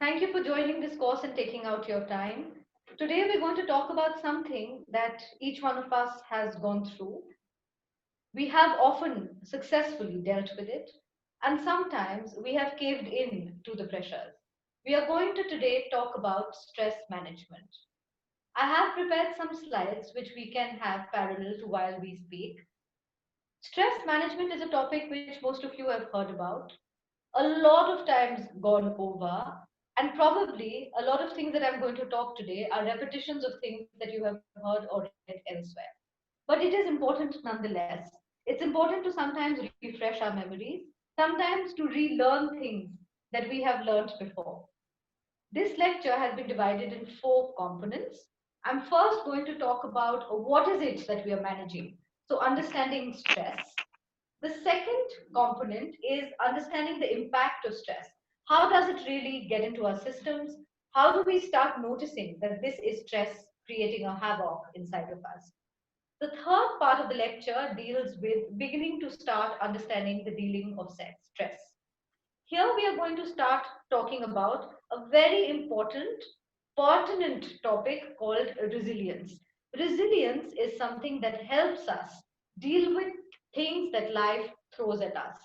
Thank you for joining this course and taking out your time. Today, we're going to talk about something that each one of us has gone through. We have often successfully dealt with it, and sometimes we have caved in to the pressures. We are going to today talk about stress management. I have prepared some slides which we can have parallel to while we speak. Stress management is a topic which most of you have heard about, a lot of times gone over, and probably a lot of things that I'm going to talk today are repetitions of things that you have heard or read elsewhere. But it is important nonetheless. It's important to sometimes refresh our memories, sometimes to relearn things that we have learned before. This lecture has been divided in four components. I'm first going to talk about what is it that we are managing. So understanding stress. The second component is understanding the impact of stress. How does it really get into our systems? How do we start noticing that this is stress creating a havoc inside of us? The third part of the lecture deals with beginning to start understanding the dealing of stress. Here we are going to start talking about a very important, pertinent topic called resilience. Resilience is something that helps us deal with things that life throws at us.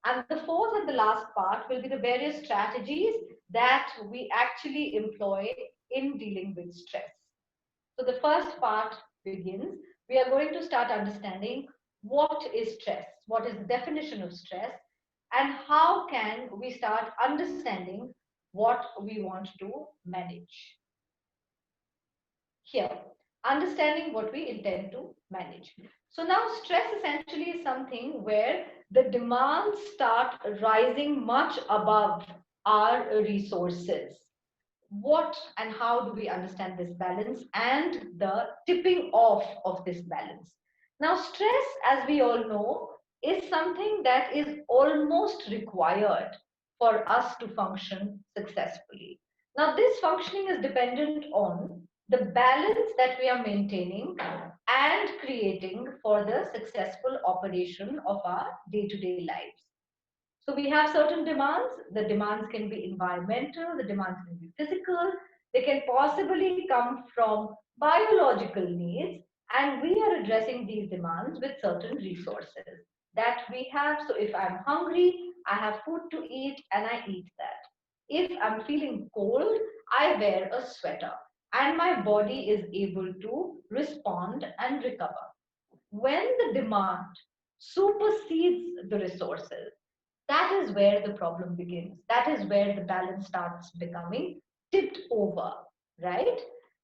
And the fourth and the last part will be the various strategies that we actually employ in dealing with stress. So the first part begins. We are going to start understanding what is stress, what is the definition of stress, and how can we start understanding what we want to manage. Here, understanding what we intend to manage. So now stress essentially is something where the demands start rising much above our resources. What and how do we understand this balance and the tipping off of this balance? Now, stress, as we all know, is something that is almost required for us to function successfully. Now, this functioning is dependent on the balance that we are maintaining and creating for the successful operation of our day to day lives. So we have certain demands. The demands can be environmental, the demands can be physical, they can possibly come from biological needs, and we are addressing these demands with certain resources that we have. So if I'm hungry, I have food to eat and I eat that. If I'm feeling cold, I wear a sweater and my body is able to respond and recover. When the demand supersedes the resources, that is where the problem begins. That is where the balance starts becoming tipped over, right?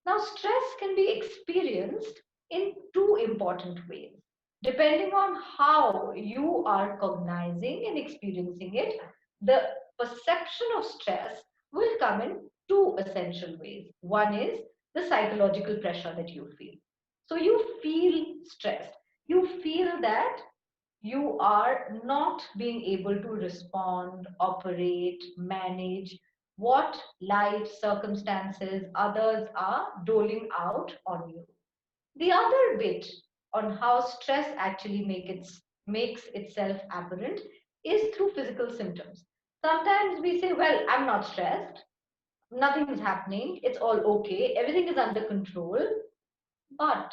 Now, stress can be experienced in two important ways. Depending on how you are cognizing and experiencing it, the perception of stress will come in two essential ways. One is the psychological pressure that you feel. So, you feel stressed. You feel that you are not being able to respond, operate, manage what life circumstances others are doling out on you. The other bit on how stress actually makes itself apparent is through physical symptoms. Sometimes we say, well, I'm not stressed, nothing is happening, it's all okay, everything is under control, but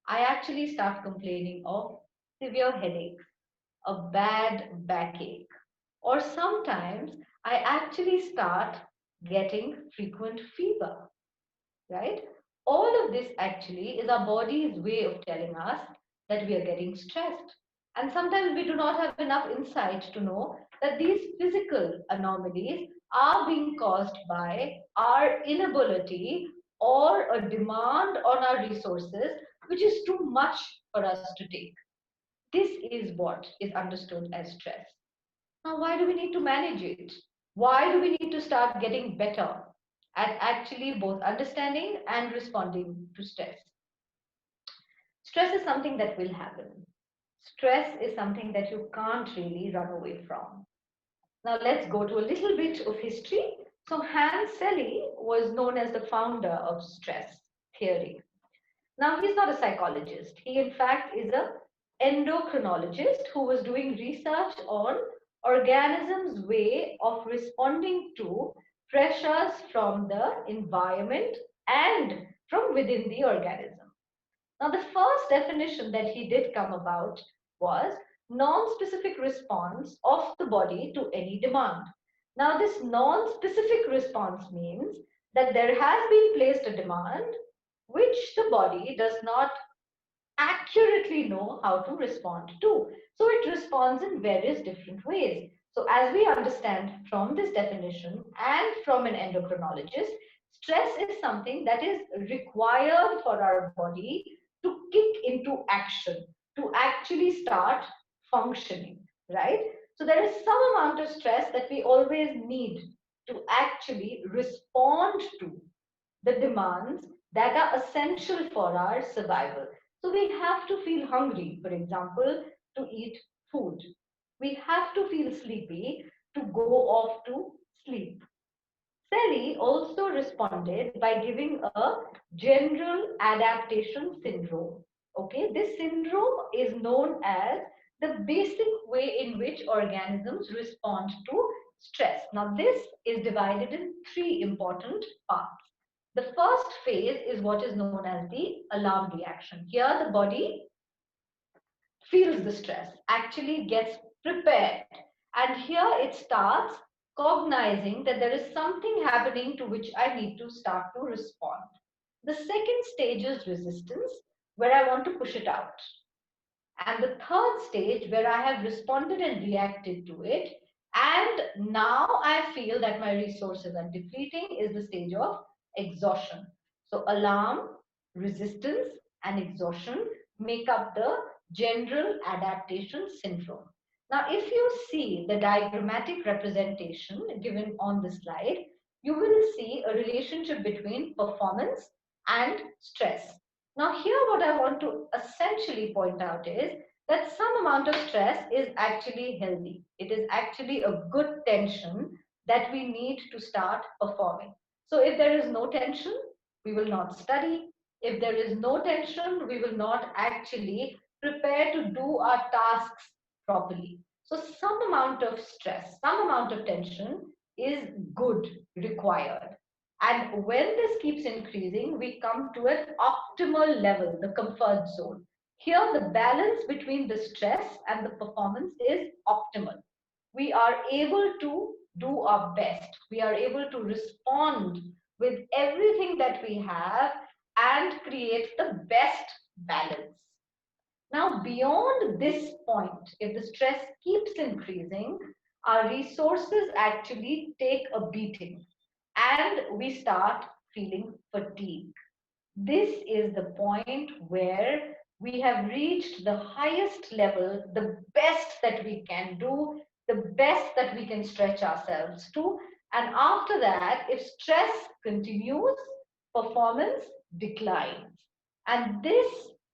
I actually start complaining of severe headaches, a bad backache, or sometimes I actually start getting frequent fever, right? All of this actually is our body's way of telling us that we are getting stressed. And sometimes we do not have enough insight to know that these physical anomalies are being caused by our inability or a demand on our resources, which is too much for us to take. This is what is understood as stress. Now, why do we need to manage it? Why do we need to start getting better at actually both understanding and responding to stress? Stress is something that will happen. Stress is something that you can't really run away from. Now, let's go to a little bit of history. So, Hans Selye was known as the founder of stress theory. Now, he's not a psychologist. He, in fact, is a endocrinologist who was doing research on organisms' way of responding to pressures from the environment and from within the organism. Now, the first definition that he did come about was non-specific response of the body to any demand. Now, this non-specific response means that there has been placed a demand which the body does not accurately know how to respond to. So it responds in various different ways. So, as we understand from this definition and from an endocrinologist, stress is something that is required for our body to kick into action, to actually start functioning, right? So, there is some amount of stress that we always need to actually respond to the demands that are essential for our survival. So we have to feel hungry, for example, to eat food. We have to feel sleepy to go off to sleep. Sally also responded by giving a general adaptation syndrome. Okay, this syndrome is known as the basic way in which organisms respond to stress. Now, this is divided in three important parts. The first phase is what is known as the alarm reaction. Here, the body feels the stress, actually gets prepared. And here it starts cognizing that there is something happening to which I need to start to respond. The second stage is resistance, where I want to push it out. And the third stage, where I have responded and reacted to it, and now I feel that my resources are depleting, is the stage of exhaustion. So, alarm, resistance, and exhaustion make up the general adaptation syndrome. Now, if you see the diagrammatic representation given on the slide, you will see a relationship between performance and stress. Now, here, what I want to essentially point out is that some amount of stress is actually healthy. It is actually a good tension that we need to start performing. So, if there is no tension, we will not study. If there is no tension, we will not actually prepare to do our tasks properly. So, some amount of stress, some amount of tension is good, required. And when this keeps increasing, we come to an optimal level, the comfort zone. Here, the balance between the stress and the performance is optimal. We are able to do our best. We are able to respond with everything that we have and create the best balance. Now, beyond this point, if the stress keeps increasing, our resources actually take a beating and we start feeling fatigue. This is the point where we have reached the highest level, the best that we can do, the best that we can stretch ourselves to. And after that, if stress continues, performance declines. And this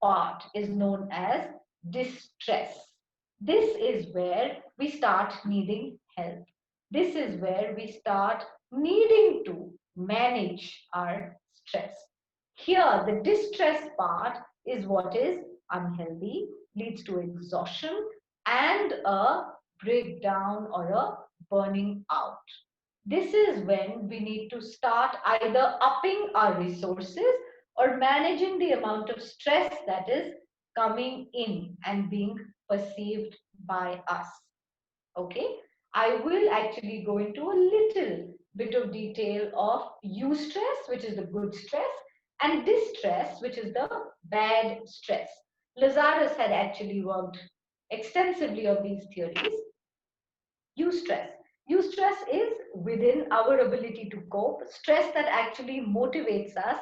part is known as distress. This is where we start needing help. This is where we start needing to manage our stress. Here, the distress part is what is unhealthy, leads to exhaustion and a breakdown or a burning out. This is when we need to start either upping our resources or managing the amount of stress that is coming in and being perceived by us. Okay, I will actually go into a little bit of detail of eustress, which is the good stress, and distress, which is the bad stress. Lazarus had actually worked extensively on these theories. Eustress. Eustress is within our ability to cope, stress that actually motivates us,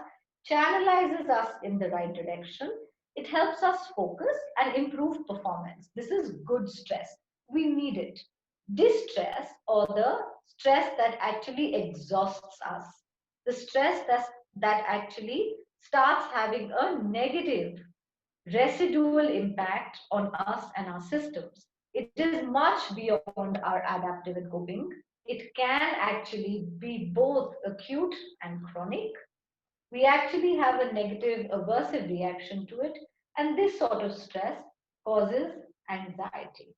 channelizes us in the right direction. It helps us focus and improve performance. This is good stress. We need it. Distress, or the stress that actually exhausts us, the stress that actually starts having a negative residual impact on us and our systems. It is much beyond our adaptive and coping. It can actually be both acute and chronic. We actually have a negative aversive reaction to it, and this sort of stress causes anxiety.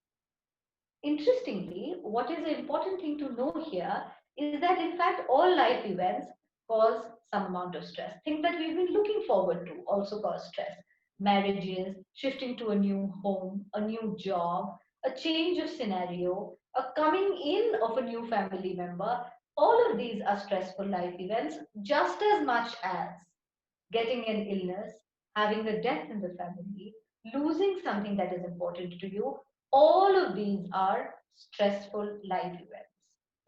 Interestingly, what is the important thing to know here is that in fact all life events cause some amount of stress. Things that we've been looking forward to also cause stress. Marriages, shifting to a new home, a new job, a change of scenario, a coming in of a new family member, all of these are stressful life events just as much as getting an illness, having a death in the family, losing something that is important to you. All of these are stressful life events,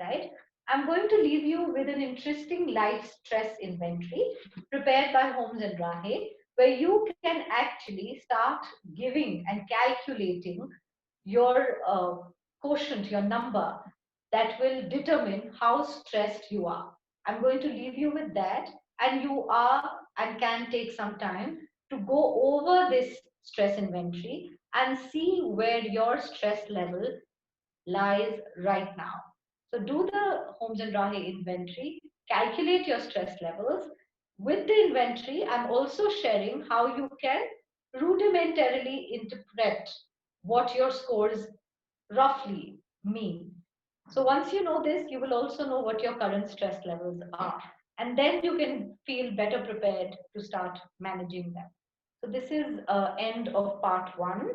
right? I'm going to leave you with an interesting life stress inventory prepared by Holmes and Rahe, where you can actually start giving and calculating your quotient, your number that will determine how stressed you are. I'm going to leave you with that, and you are and can take some time to go over this stress inventory and see where your stress level lies right now. So do the Holmes and Rahe inventory, calculate your stress levels. With the inventory, I'm also sharing how you can rudimentarily interpret what your scores roughly mean. So once you know this, you will also know what your current stress levels are. And then you can feel better prepared to start managing them. So this is end of part one.